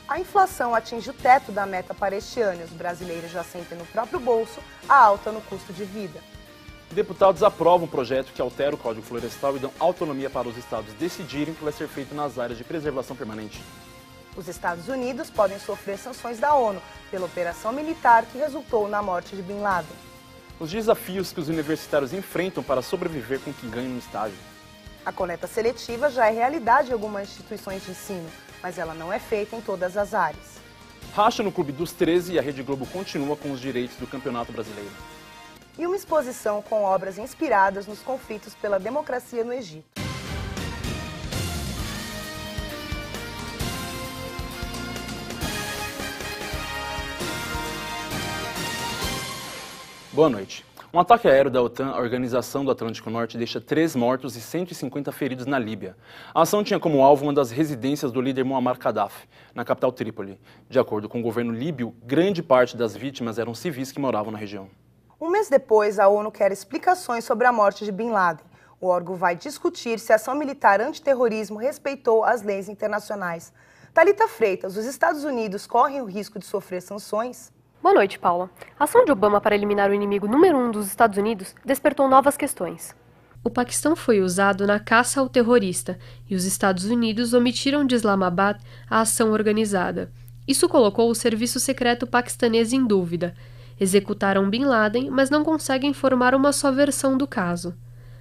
A inflação atinge o teto da meta para este ano e os brasileiros já sentem no próprio bolso a alta no custo de vida. Deputados aprovam um projeto que altera o Código Florestal e dão autonomia para os estados decidirem o que vai ser feito nas áreas de preservação permanente. Os Estados Unidos podem sofrer sanções da ONU pela operação militar que resultou na morte de Bin Laden. Os desafios que os universitários enfrentam para sobreviver com o que ganham no estágio. A coleta seletiva já é realidade em algumas instituições de ensino, mas ela não é feita em todas as áreas. Racha no Clube dos 13 e a Rede Globo continua com os direitos do Campeonato Brasileiro. E uma exposição com obras inspiradas nos conflitos pela democracia no Egito. Boa noite. Um ataque aéreo da OTAN, a Organização do Atlântico Norte, deixa 3 mortos e 150 feridos na Líbia. A ação tinha como alvo uma das residências do líder Muammar Gaddafi, na capital Trípoli. De acordo com o governo líbio, grande parte das vítimas eram civis que moravam na região. Um mês depois, a ONU quer explicações sobre a morte de Bin Laden. O órgão vai discutir se a ação militar antiterrorismo respeitou as leis internacionais. Thalita Freitas, os Estados Unidos correm o risco de sofrer sanções? Boa noite, Paula. A ação de Obama para eliminar o inimigo número 1 dos Estados Unidos despertou novas questões. O Paquistão foi usado na caça ao terrorista e os Estados Unidos omitiram de Islamabad a ação organizada. Isso colocou o serviço secreto paquistanês em dúvida. Executaram Bin Laden, mas não conseguem formar uma só versão do caso.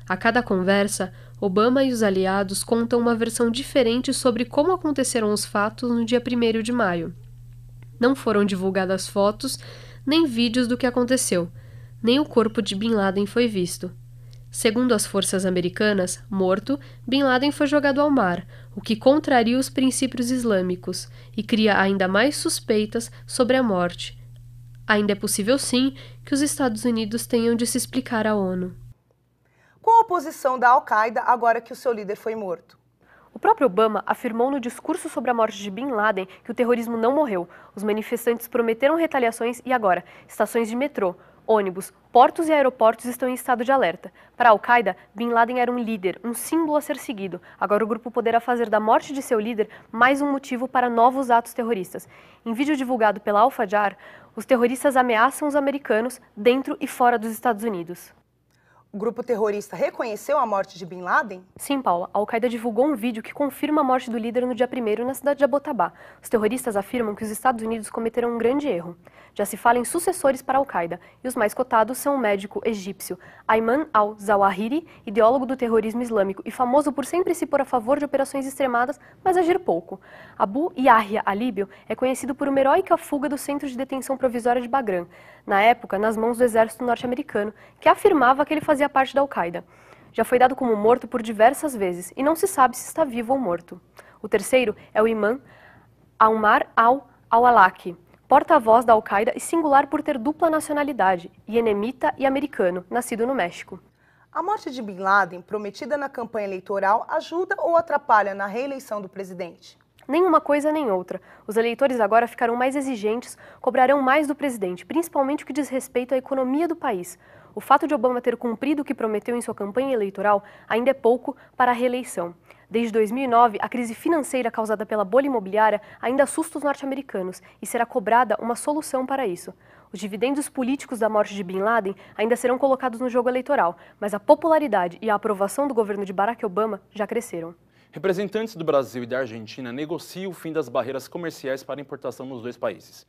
A cada conversa, Obama e os aliados contam uma versão diferente sobre como aconteceram os fatos no dia 1º de maio. Não foram divulgadas fotos, nem vídeos do que aconteceu. Nem o corpo de Bin Laden foi visto. Segundo as forças americanas, morto, Bin Laden foi jogado ao mar, o que contraria os princípios islâmicos e cria ainda mais suspeitas sobre a morte. Ainda é possível, sim, que os Estados Unidos tenham de se explicar à ONU. Qual a posição da Al-Qaeda agora que o seu líder foi morto? O próprio Obama afirmou no discurso sobre a morte de Bin Laden que o terrorismo não morreu. Os manifestantes prometeram retaliações e agora, estações de metrô, ônibus, portos e aeroportos estão em estado de alerta. Para a Al-Qaeda, Bin Laden era um líder, um símbolo a ser seguido. Agora o grupo poderá fazer da morte de seu líder mais um motivo para novos atos terroristas. Em vídeo divulgado pela Al-Fajr, os terroristas ameaçam os americanos dentro e fora dos Estados Unidos. O grupo terrorista reconheceu a morte de Bin Laden? Sim, Paula. A Al-Qaeda divulgou um vídeo que confirma a morte do líder no dia 1º na cidade de Abbottabad. Os terroristas afirmam que os Estados Unidos cometeram um grande erro. Já se fala em sucessores para a Al-Qaeda, e os mais cotados são o médico egípcio Ayman al-Zawahiri, ideólogo do terrorismo islâmico e famoso por sempre se pôr a favor de operações extremadas, mas agir pouco. Abu Yahya al-Líbio é conhecido por uma heróica fuga do centro de detenção provisória de Bagram, na época nas mãos do exército norte-americano, que afirmava que ele fazia parte da Al-Qaeda. Já foi dado como morto por diversas vezes e não se sabe se está vivo ou morto. O terceiro é o imã Ammar al-Awlaki, porta-voz da Al-Qaeda e singular por ter dupla nacionalidade, iemenita e americano, nascido no México. A morte de Bin Laden, prometida na campanha eleitoral, ajuda ou atrapalha na reeleição do presidente? Nenhuma coisa nem outra. Os eleitores agora ficarão mais exigentes, cobrarão mais do presidente, principalmente o que diz respeito à economia do país. O fato de Obama ter cumprido o que prometeu em sua campanha eleitoral ainda é pouco para a reeleição. Desde 2009, a crise financeira causada pela bolha imobiliária ainda assusta os norte-americanos e será cobrada uma solução para isso. Os dividendos políticos da morte de Bin Laden ainda serão colocados no jogo eleitoral, mas a popularidade e a aprovação do governo de Barack Obama já cresceram. Representantes do Brasil e da Argentina negociam o fim das barreiras comerciais para importação nos dois países.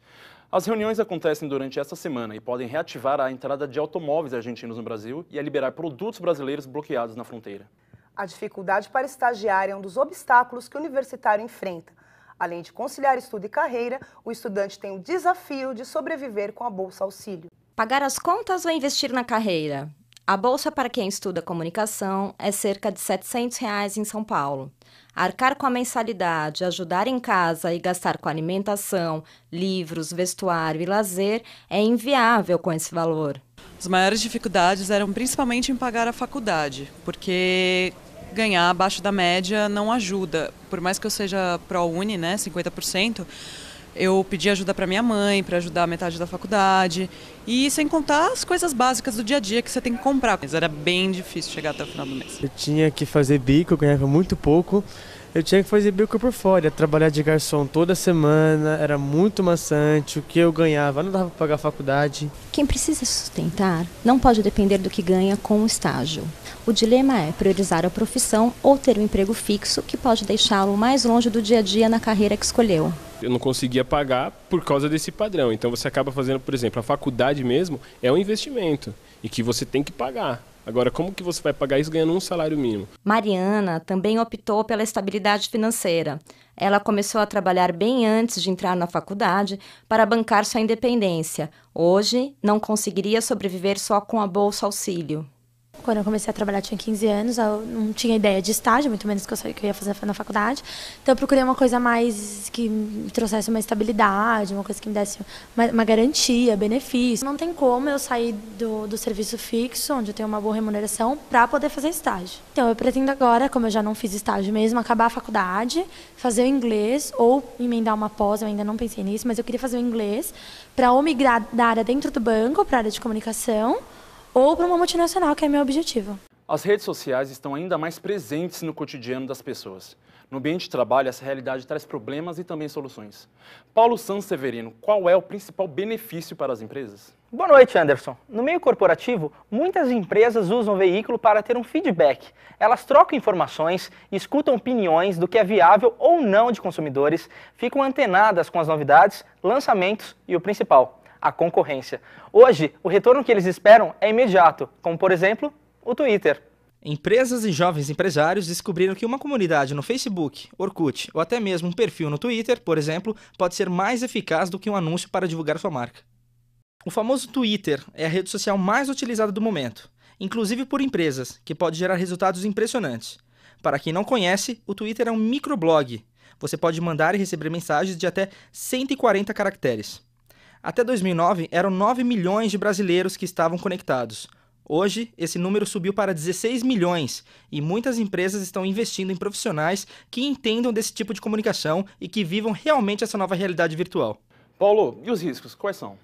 As reuniões acontecem durante esta semana e podem reativar a entrada de automóveis argentinos no Brasil e a liberar produtos brasileiros bloqueados na fronteira. A dificuldade para estagiar é um dos obstáculos que o universitário enfrenta. Além de conciliar estudo e carreira, o estudante tem o desafio de sobreviver com a Bolsa Auxílio. Pagar as contas ou investir na carreira? A bolsa para quem estuda comunicação é cerca de R$ 700 em São Paulo. Arcar com a mensalidade, ajudar em casa e gastar com alimentação, livros, vestuário e lazer é inviável com esse valor. As maiores dificuldades eram principalmente em pagar a faculdade, porque ganhar abaixo da média não ajuda. Por mais que eu seja pró-uni, 50%, eu pedi ajuda para minha mãe, para ajudar a metade da faculdade, e sem contar as coisas básicas do dia a dia que você tem que comprar. Mas era bem difícil chegar até o final do mês. Eu tinha que fazer bico, eu ganhava muito pouco, Eu tinha que fazer bico por fora, trabalhar de garçom toda semana, era muito maçante, o que eu ganhava não dava para pagar a faculdade. Quem precisa sustentar não pode depender do que ganha com o estágio. O dilema é priorizar a profissão ou ter um emprego fixo que pode deixá-lo mais longe do dia a dia na carreira que escolheu. Eu não conseguia pagar por causa desse padrão, então você acaba fazendo, por exemplo, a faculdade mesmo é um investimento e que você tem que pagar. Agora, como que você vai pagar isso ganhando um salário mínimo? Mariana também optou pela estabilidade financeira. Ela começou a trabalhar bem antes de entrar na faculdade para bancar sua independência. Hoje, não conseguiria sobreviver só com a Bolsa Auxílio. Quando eu comecei a trabalhar, tinha 15 anos, eu não tinha ideia de estágio, muito menos que eu sabia que eu ia fazer na faculdade. Então eu procurei uma coisa mais que me trouxesse uma estabilidade, uma coisa que me desse uma garantia, benefício. Não tem como eu sair do serviço fixo, onde eu tenho uma boa remuneração, para poder fazer estágio. Então eu pretendo agora, como eu já não fiz estágio mesmo, acabar a faculdade, fazer o inglês ou emendar uma pós, eu ainda não pensei nisso, mas eu queria fazer o inglês para ou migrar da área dentro do banco, para a área de comunicação, ou para uma multinacional, que é meu objetivo. As redes sociais estão ainda mais presentes no cotidiano das pessoas. No ambiente de trabalho, essa realidade traz problemas e também soluções. Paulo Santos Severino, qual é o principal benefício para as empresas? Boa noite, Anderson. No meio corporativo, muitas empresas usam o veículo para ter um feedback. Elas trocam informações, escutam opiniões do que é viável ou não de consumidores, ficam antenadas com as novidades, lançamentos e o principal, a concorrência. Hoje, o retorno que eles esperam é imediato, como, por exemplo, o Twitter. Empresas e jovens empresários descobriram que uma comunidade no Facebook, Orkut ou até mesmo um perfil no Twitter, por exemplo, pode ser mais eficaz do que um anúncio para divulgar sua marca. O famoso Twitter é a rede social mais utilizada do momento, inclusive por empresas, que pode gerar resultados impressionantes. Para quem não conhece, o Twitter é um microblog. Você pode mandar e receber mensagens de até 140 caracteres. Até 2009, eram 9 milhões de brasileiros que estavam conectados. Hoje, esse número subiu para 16 milhões e muitas empresas estão investindo em profissionais que entendam desse tipo de comunicação e que vivam realmente essa nova realidade virtual. Paulo, e os riscos, quais são?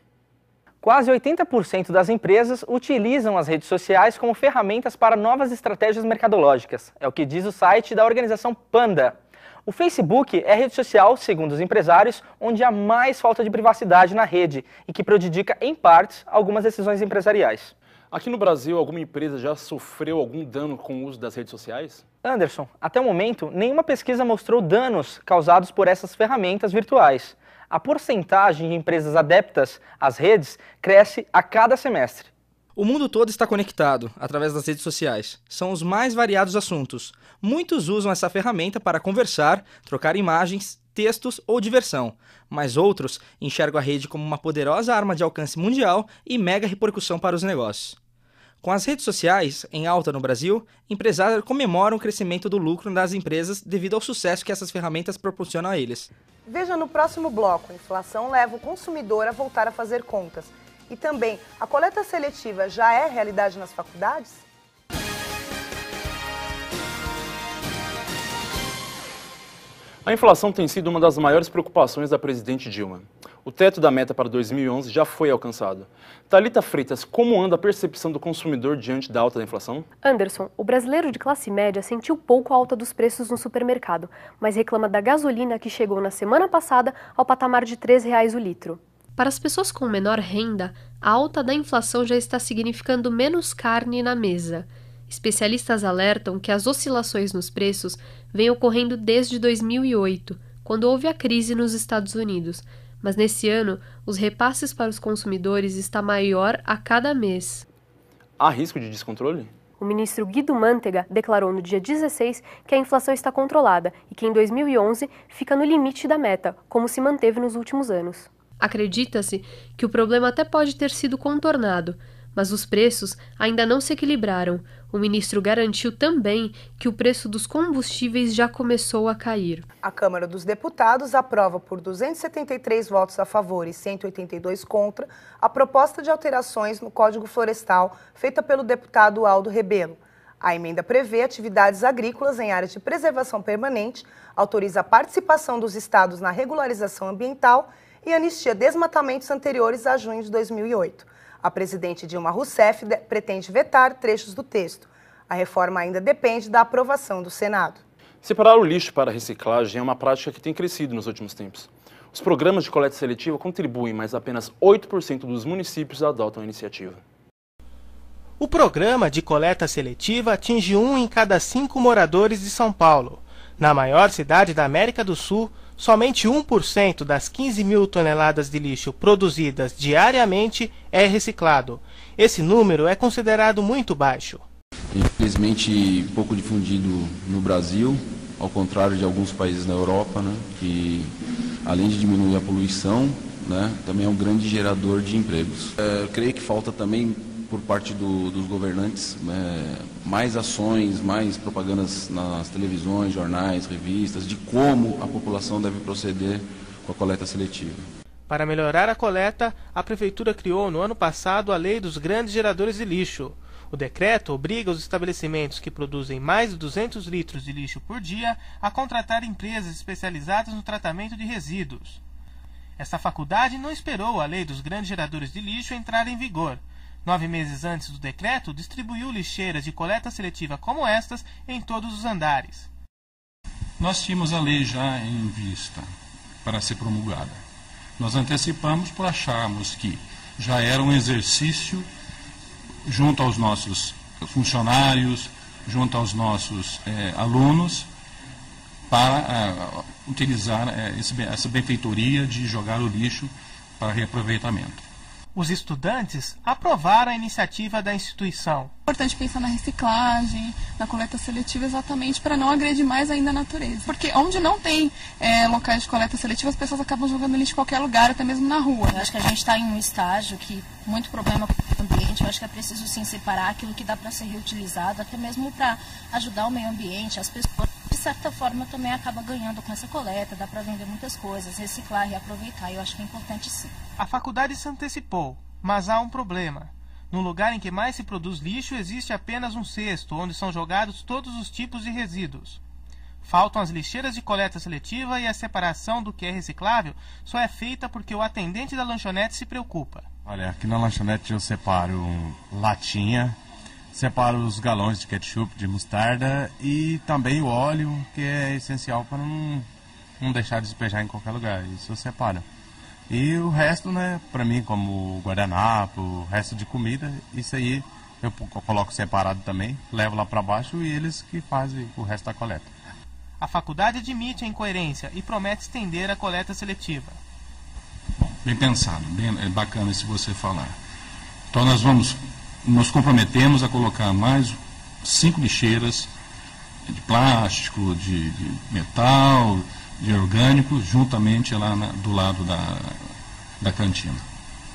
Quase 80% das empresas utilizam as redes sociais como ferramentas para novas estratégias mercadológicas. É o que diz o site da organização Panda. O Facebook é a rede social, segundo os empresários, onde há mais falta de privacidade na rede e que prejudica, em partes, algumas decisões empresariais. Aqui no Brasil, alguma empresa já sofreu algum dano com o uso das redes sociais? Anderson, até o momento, nenhuma pesquisa mostrou danos causados por essas ferramentas virtuais. A porcentagem de empresas adeptas às redes cresce a cada semestre. O mundo todo está conectado através das redes sociais. São os mais variados assuntos. Muitos usam essa ferramenta para conversar, trocar imagens, textos ou diversão, mas outros enxergam a rede como uma poderosa arma de alcance mundial e mega repercussão para os negócios. Com as redes sociais em alta no Brasil, empresários comemoram o crescimento do lucro das empresas devido ao sucesso que essas ferramentas proporcionam a eles. Veja no próximo bloco, a inflação leva o consumidor a voltar a fazer contas. E também, a coleta seletiva já é realidade nas faculdades? A inflação tem sido uma das maiores preocupações da presidente Dilma. O teto da meta para 2011 já foi alcançado. Thalita Freitas, como anda a percepção do consumidor diante da alta da inflação? Anderson, o brasileiro de classe média sentiu pouco a alta dos preços no supermercado, mas reclama da gasolina que chegou na semana passada ao patamar de R$ 3,00 o litro. Para as pessoas com menor renda, a alta da inflação já está significando menos carne na mesa. Especialistas alertam que as oscilações nos preços vêm ocorrendo desde 2008, quando houve a crise nos Estados Unidos. Mas nesse ano, os repasses para os consumidores está maior a cada mês. Há risco de descontrole? O ministro Guido Mantega declarou no dia 16 que a inflação está controlada e que em 2011 fica no limite da meta, como se manteve nos últimos anos. Acredita-se que o problema até pode ter sido contornado, mas os preços ainda não se equilibraram. O ministro garantiu também que o preço dos combustíveis já começou a cair. A Câmara dos Deputados aprova por 273 votos a favor e 182 contra a proposta de alterações no Código Florestal feita pelo deputado Aldo Rebelo. A emenda prevê atividades agrícolas em áreas de preservação permanente, autoriza a participação dos estados na regularização ambiental e anistia desmatamentos anteriores a junho de 2008. A presidente Dilma Rousseff pretende vetar trechos do texto. A reforma ainda depende da aprovação do Senado. Separar o lixo para reciclagem é uma prática que tem crescido nos últimos tempos. Os programas de coleta seletiva contribuem, mas apenas 8% dos municípios adotam a iniciativa. O programa de coleta seletiva atinge 1 em cada 5 moradores de São Paulo. Na maior cidade da América do Sul, somente 1% das 15 mil toneladas de lixo produzidas diariamente é reciclado. Esse número é considerado muito baixo. Infelizmente pouco difundido no Brasil, ao contrário de alguns países na Europa, né, que além de diminuir a poluição, né, também é um grande gerador de empregos. Eu creio que falta também por parte dos governantes mais ações, mais propagandas nas televisões, jornais, revistas, de como a população deve proceder com a coleta seletiva. Para melhorar a coleta, a Prefeitura criou no ano passado a Lei dos Grandes Geradores de Lixo. O decreto obriga os estabelecimentos que produzem mais de 200 litros de lixo por dia a contratar empresas especializadas no tratamento de resíduos. Esta faculdade não esperou a Lei dos Grandes Geradores de Lixo entrar em vigor. 9 meses antes do decreto, distribuiu lixeiras de coleta seletiva como estas em todos os andares. Nós tínhamos a lei já em vista para ser promulgada. Nós antecipamos por acharmos que já era um exercício junto aos nossos funcionários, junto aos nossos alunos, para utilizar essa benfeitoria de jogar o lixo para reaproveitamento. Os estudantes aprovaram a iniciativa da instituição. É importante pensar na reciclagem, na coleta seletiva, exatamente para não agredir mais ainda a natureza. Porque onde não tem locais de coleta seletiva, as pessoas acabam jogando lixo em qualquer lugar, até mesmo na rua. Eu acho que a gente está em um estágio que muito problema com o ambiente. Eu acho que é preciso sim separar aquilo que dá para ser reutilizado, até mesmo para ajudar o meio ambiente. As pessoas, de certa forma, também acabam ganhando com essa coleta. Dá para vender muitas coisas, reciclar, reaproveitar. Eu acho que é importante sim. A faculdade se antecipou, mas há um problema. No lugar em que mais se produz lixo, existe apenas um cesto, onde são jogados todos os tipos de resíduos. Faltam as lixeiras de coleta seletiva e a separação do que é reciclável só é feita porque o atendente da lanchonete se preocupa. Olha, aqui na lanchonete eu separo latinha, separo os galões de ketchup, de mostarda e também o óleo, que é essencial para não deixar de despejar em qualquer lugar. Isso eu separo. E o resto, né, para mim, como guardanapo, o resto de comida, isso aí eu coloco separado também, levo lá para baixo e eles que fazem o resto da coleta. A faculdade admite a incoerência e promete estender a coleta seletiva. Bom, bem pensado, é bacana se você falar. Então nós nos comprometemos a colocar mais 5 lixeiras de plástico, de metal, de orgânicos, juntamente lá do lado da cantina.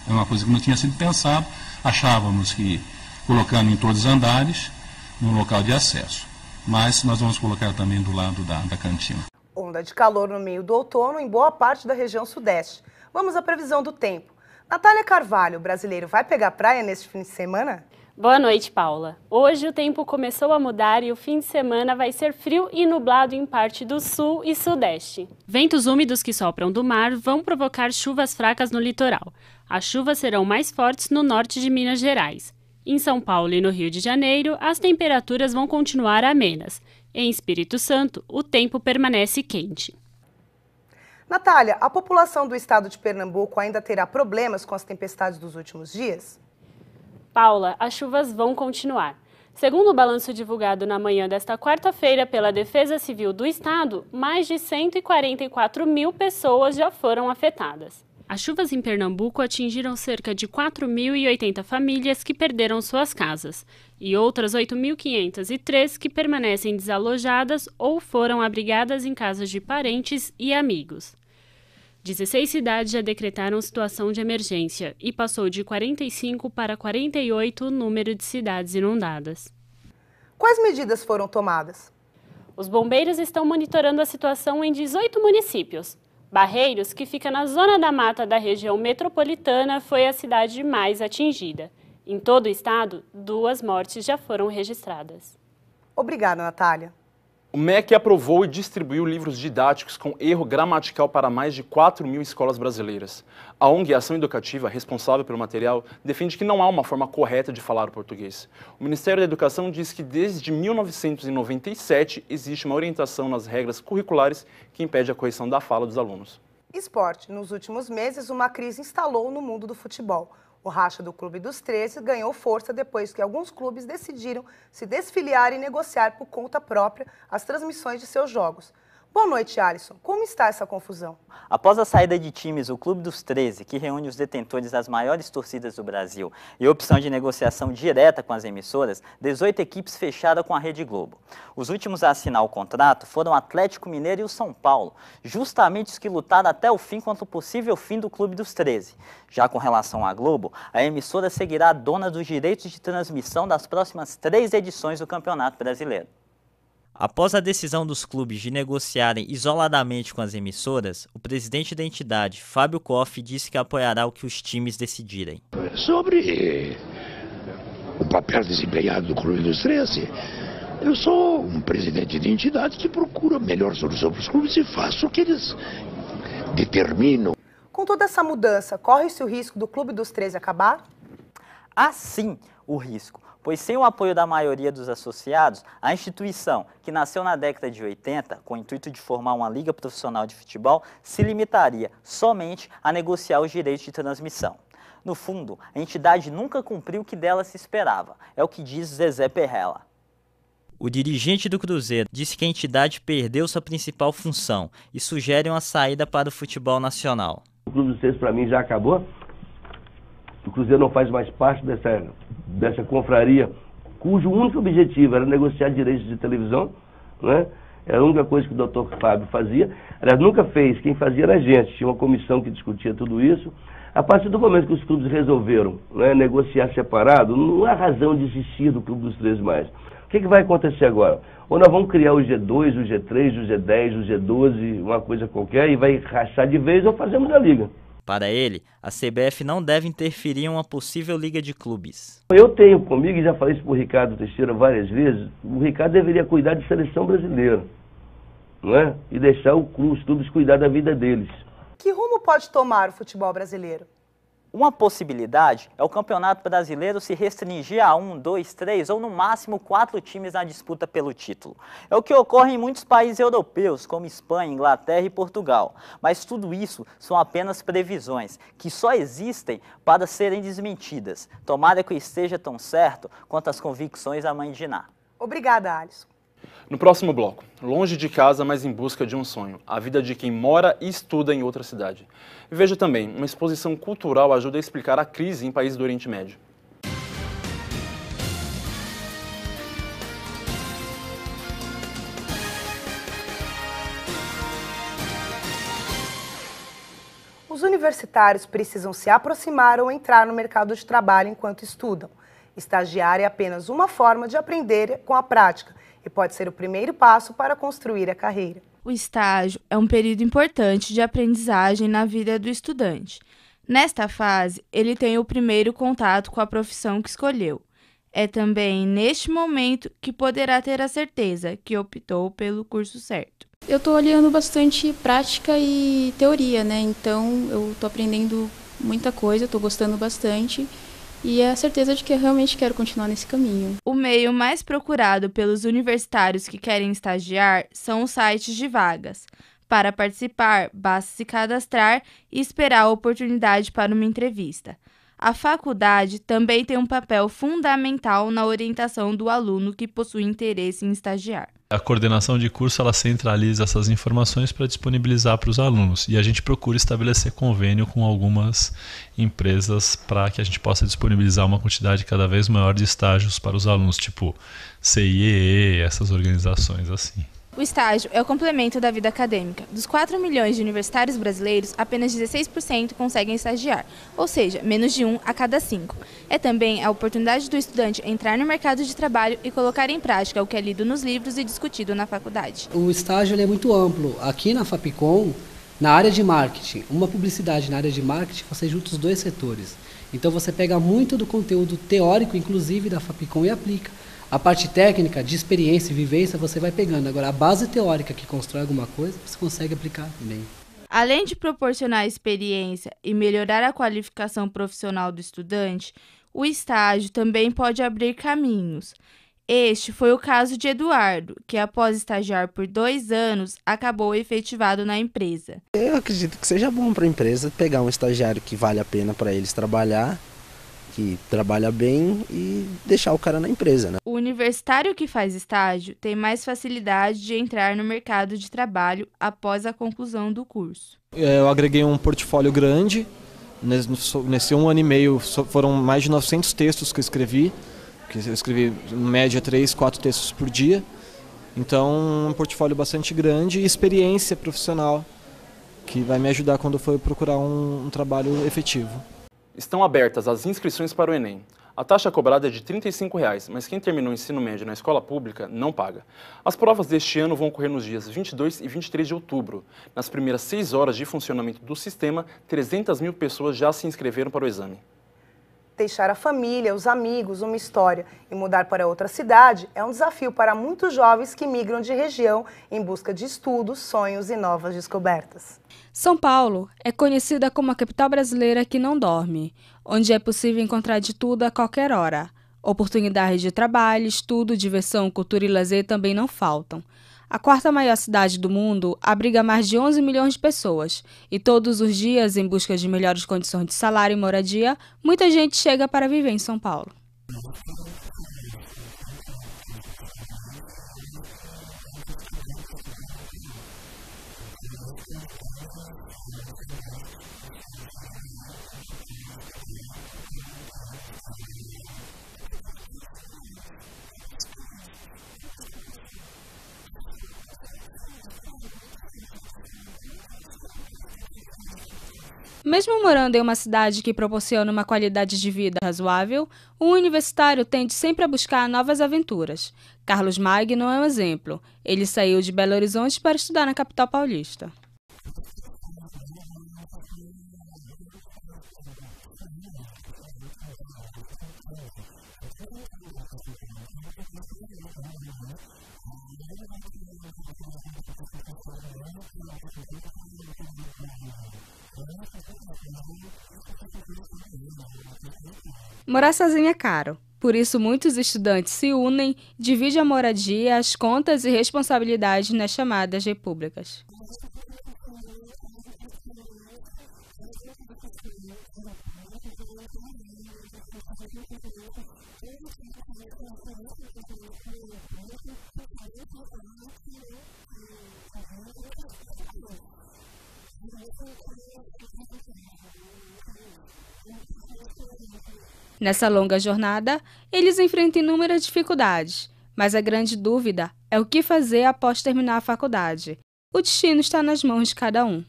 É uma coisa que não tinha sido pensado. Achávamos que colocando em todos os andares, no local de acesso. Mas nós vamos colocar também do lado da cantina. Onda de calor no meio do outono em boa parte da região sudeste. Vamos à previsão do tempo. Natália Carvalho, o brasileiro vai pegar praia neste fim de semana? Boa noite, Paula. Hoje o tempo começou a mudar e o fim de semana vai ser frio e nublado em parte do sul e sudeste. Ventos úmidos que sopram do mar vão provocar chuvas fracas no litoral. As chuvas serão mais fortes no norte de Minas Gerais. Em São Paulo e no Rio de Janeiro, as temperaturas vão continuar amenas. Em Espírito Santo, o tempo permanece quente. Natália, a população do estado de Pernambuco ainda terá problemas com as tempestades dos últimos dias? Paula, as chuvas vão continuar. Segundo o balanço divulgado na manhã desta quarta-feira pela Defesa Civil do Estado, mais de 144 mil pessoas já foram afetadas. As chuvas em Pernambuco atingiram cerca de 4.080 famílias que perderam suas casas e outras 8.503 que permanecem desalojadas ou foram abrigadas em casas de parentes e amigos. 16 cidades já decretaram situação de emergência e passou de 45 para 48 o número de cidades inundadas. Quais medidas foram tomadas? Os bombeiros estão monitorando a situação em 18 municípios. Barreiros, que fica na zona da mata da região metropolitana, foi a cidade mais atingida. Em todo o estado, 2 mortes já foram registradas. Obrigada, Natália. O MEC aprovou e distribuiu livros didáticos com erro gramatical para mais de 4.000 escolas brasileiras. A ONG Ação Educativa, responsável pelo material, defende que não há uma forma correta de falar o português. O Ministério da Educação diz que desde 1997 existe uma orientação nas regras curriculares que impede a correção da fala dos alunos. Esporte. Nos últimos meses, uma crise instalou no mundo do futebol. O racha do Clube dos 13 ganhou força depois que alguns clubes decidiram se desfiliar e negociar por conta própria as transmissões de seus jogos. Boa noite, Alisson. Como está essa confusão? Após a saída de times, o Clube dos 13, que reúne os detentores das maiores torcidas do Brasil, e a opção de negociação direta com as emissoras, 18 equipes fecharam com a Rede Globo. Os últimos a assinar o contrato foram o Atlético Mineiro e o São Paulo, justamente os que lutaram até o fim contra o possível fim do Clube dos 13. Já com relação à Globo, a emissora seguirá a dona dos direitos de transmissão das próximas 3 edições do Campeonato Brasileiro. Após a decisão dos clubes de negociarem isoladamente com as emissoras, o presidente da entidade, Fábio Koff, disse que apoiará o que os times decidirem. Sobre o papel desempenhado do Clube dos 13, eu sou um presidente de entidade que procura a melhor solução para os clubes e faço o que eles determinam. Com toda essa mudança, corre-se o risco do Clube dos 13 acabar? Há sim o risco, pois sem o apoio da maioria dos associados, a instituição, que nasceu na década de 80, com o intuito de formar uma liga profissional de futebol, se limitaria somente a negociar os direitos de transmissão. No fundo, a entidade nunca cumpriu o que dela se esperava, é o que diz Zezé Perrella. O dirigente do Cruzeiro disse que a entidade perdeu sua principal função e sugere uma saída para o futebol nacional. O Clube dos 13 para mim já acabou. O Cruzeiro não faz mais parte dessa confraria, cujo único objetivo era negociar direitos de televisão, né? Era a única coisa que o doutor Fábio fazia. Aliás, nunca fez, quem fazia era a gente, tinha uma comissão que discutia tudo isso. A partir do momento que os clubes resolveram, né, negociar separado, não há razão de existir do Clube dos 13 mais. O que vai acontecer agora? Ou nós vamos criar o G2, o G3, o G10, o G12, uma coisa qualquer, e vai rachar de vez, ou fazemos a liga. Para ele, a CBF não deve interferir em uma possível liga de clubes. Eu tenho comigo, e já falei isso para o Ricardo Teixeira várias vezes, o Ricardo deveria cuidar de seleção brasileira, não é? E deixar os clubes cuidar da vida deles. Que rumo pode tomar o futebol brasileiro? Uma possibilidade é o Campeonato Brasileiro se restringir a 1, 2, 3 ou no máximo 4 times na disputa pelo título. É o que ocorre em muitos países europeus, como Espanha, Inglaterra e Portugal. Mas tudo isso são apenas previsões, que só existem para serem desmentidas. Tomara que esteja tão certo quanto as convicções da mãe de Diná. Obrigada, Alisson. No próximo bloco, longe de casa, mas em busca de um sonho. A vida de quem mora e estuda em outra cidade. E veja também, uma exposição cultural ajuda a explicar a crise em países do Oriente Médio. Os universitários precisam se aproximar ou entrar no mercado de trabalho enquanto estudam. Estagiar é apenas uma forma de aprender com a prática e pode ser o primeiro passo para construir a carreira. O estágio é um período importante de aprendizagem na vida do estudante. Nesta fase, ele tem o primeiro contato com a profissão que escolheu. É também neste momento que poderá ter a certeza que optou pelo curso certo. Eu estou olhando bastante prática e teoria, né? Então eu estou aprendendo muita coisa, estou gostando bastante. E é a certeza de que eu realmente quero continuar nesse caminho. O meio mais procurado pelos universitários que querem estagiar são os sites de vagas. Para participar, basta se cadastrar e esperar a oportunidade para uma entrevista. A faculdade também tem um papel fundamental na orientação do aluno que possui interesse em estagiar. A coordenação de curso ela centraliza essas informações para disponibilizar para os alunos e a gente procura estabelecer convênio com algumas empresas para que a gente possa disponibilizar uma quantidade cada vez maior de estágios para os alunos, tipo CIEE, essas organizações assim. O estágio é o complemento da vida acadêmica. Dos 4 milhões de universitários brasileiros, apenas 16% conseguem estagiar, ou seja, menos de 1 a cada 5. É também a oportunidade do estudante entrar no mercado de trabalho e colocar em prática o que é lido nos livros e discutido na faculdade. O estágio é muito amplo. Aqui na Fapcom, na área de marketing, uma publicidade na área de marketing, você junta os 2 setores. Então você pega muito do conteúdo teórico, inclusive da Fapcom, e aplica. A parte técnica, de experiência e vivência, você vai pegando. Agora, a base teórica que constrói alguma coisa, você consegue aplicar também. Além de proporcionar experiência e melhorar a qualificação profissional do estudante, o estágio também pode abrir caminhos. Este foi o caso de Eduardo, que após estagiar por 2 anos, acabou efetivado na empresa. Eu acredito que seja bom para a empresa pegar um estagiário que vale a pena para eles trabalhar, que trabalha bem e deixar o cara na empresa, né? O universitário que faz estágio tem mais facilidade de entrar no mercado de trabalho após a conclusão do curso. Eu agreguei um portfólio grande, nesse 1 ano e meio foram mais de 900 textos que eu escrevi em média 3, 4 textos por dia, então um portfólio bastante grande e experiência profissional que vai me ajudar quando eu for procurar um trabalho efetivo. Estão abertas as inscrições para o Enem. A taxa cobrada é de R$ 35, mas quem terminou o ensino médio na escola pública não paga. As provas deste ano vão ocorrer nos dias 22 e 23 de outubro. Nas primeiras 6 horas de funcionamento do sistema, 300 mil pessoas já se inscreveram para o exame. Deixar a família, os amigos, uma história e mudar para outra cidade é um desafio para muitos jovens que migram de região em busca de estudos, sonhos e novas descobertas. São Paulo é conhecida como a capital brasileira que não dorme, onde é possível encontrar de tudo a qualquer hora. Oportunidades de trabalho, estudo, diversão, cultura e lazer também não faltam. A 4ª maior cidade do mundo abriga mais de 11 milhões de pessoas e todos os dias, em busca de melhores condições de salário e moradia, muita gente chega para viver em São Paulo. Mesmo morando em uma cidade que proporciona uma qualidade de vida razoável, o universitário tende sempre a buscar novas aventuras. Carlos Magno é um exemplo. Ele saiu de Belo Horizonte para estudar na capital paulista. Morar sozinho é caro, por isso muitos estudantes se unem, dividem a moradia, as contas e responsabilidades nas chamadas repúblicas. Nessa longa jornada, eles enfrentam inúmeras dificuldades, mas a grande dúvida é o que fazer após terminar a faculdade. O destino está nas mãos de cada um.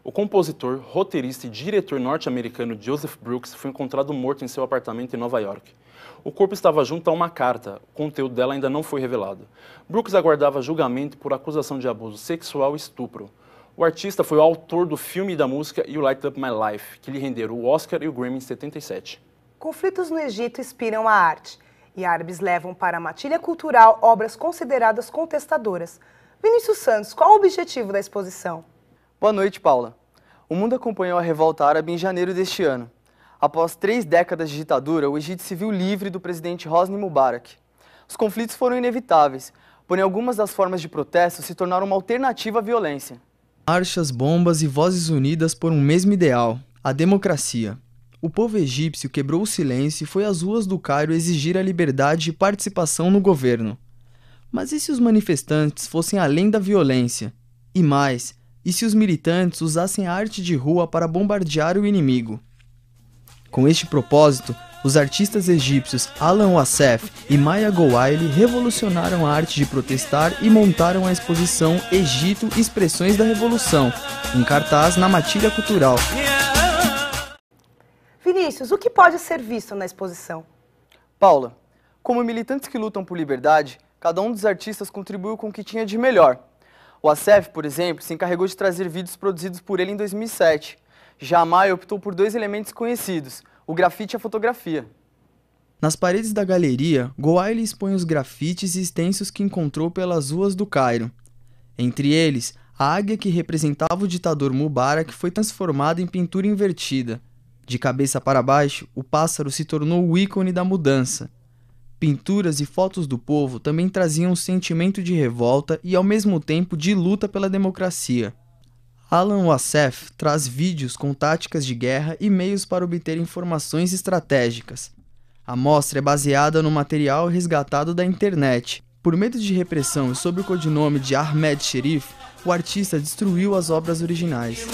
O compositor, roteirista e diretor norte-americano Joseph Brooks foi encontrado morto em seu apartamento em Nova York. O corpo estava junto a uma carta, o conteúdo dela ainda não foi revelado. Brooks aguardava julgamento por acusação de abuso sexual e estupro. O artista foi o autor do filme e da música You Light Up My Life, que lhe renderam o Oscar e o Grammy em 77. Conflitos no Egito inspiram a arte, e árabes levam para a matilha cultural obras consideradas contestadoras. Vinícius Santos, qual o objetivo da exposição? Boa noite, Paula. O mundo acompanhou a revolta árabe em janeiro deste ano. Após 3 décadas de ditadura, o Egito se viu livre do presidente Hosni Mubarak. Os conflitos foram inevitáveis, porém algumas das formas de protesto se tornaram uma alternativa à violência. Marchas, bombas e vozes unidas por um mesmo ideal, a democracia. O povo egípcio quebrou o silêncio e foi às ruas do Cairo exigir a liberdade e participação no governo. Mas e se os manifestantes fossem além da violência? E mais, e se os militantes usassem a arte de rua para bombardear o inimigo? Com este propósito, os artistas egípcios Alan Wassef e Maya Gouaili revolucionaram a arte de protestar e montaram a exposição Egito Expressões da Revolução, em cartaz na Matilha Cultural. Vinícius, o que pode ser visto na exposição? Paula, como militantes que lutam por liberdade, cada um dos artistas contribuiu com o que tinha de melhor. O Acef, por exemplo, se encarregou de trazer vídeos produzidos por ele em 2007. Já a Maia optou por 2 elementos conhecidos, o grafite e a fotografia. Nas paredes da galeria, Goaile expõe os grafites e extensos que encontrou pelas ruas do Cairo. Entre eles, a águia que representava o ditador Mubarak foi transformada em pintura invertida. De cabeça para baixo, o pássaro se tornou o ícone da mudança. Pinturas e fotos do povo também traziam um sentimento de revolta e, ao mesmo tempo, de luta pela democracia. Alan Wassef traz vídeos com táticas de guerra e meios para obter informações estratégicas. A mostra é baseada no material resgatado da internet. Por medo de repressão e sob o codinome de Ahmed Sherif, o artista destruiu as obras originais.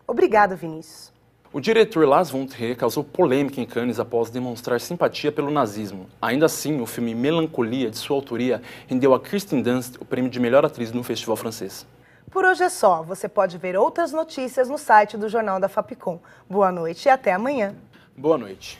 Obrigada, Vinícius. O diretor Lars von Trier causou polêmica em Cannes após demonstrar simpatia pelo nazismo. Ainda assim, o filme Melancolia, de sua autoria, rendeu a Kirsten Dunst o prêmio de melhor atriz no festival francês. Por hoje é só. Você pode ver outras notícias no site do Jornal da Fapcom. Boa noite e até amanhã. Boa noite.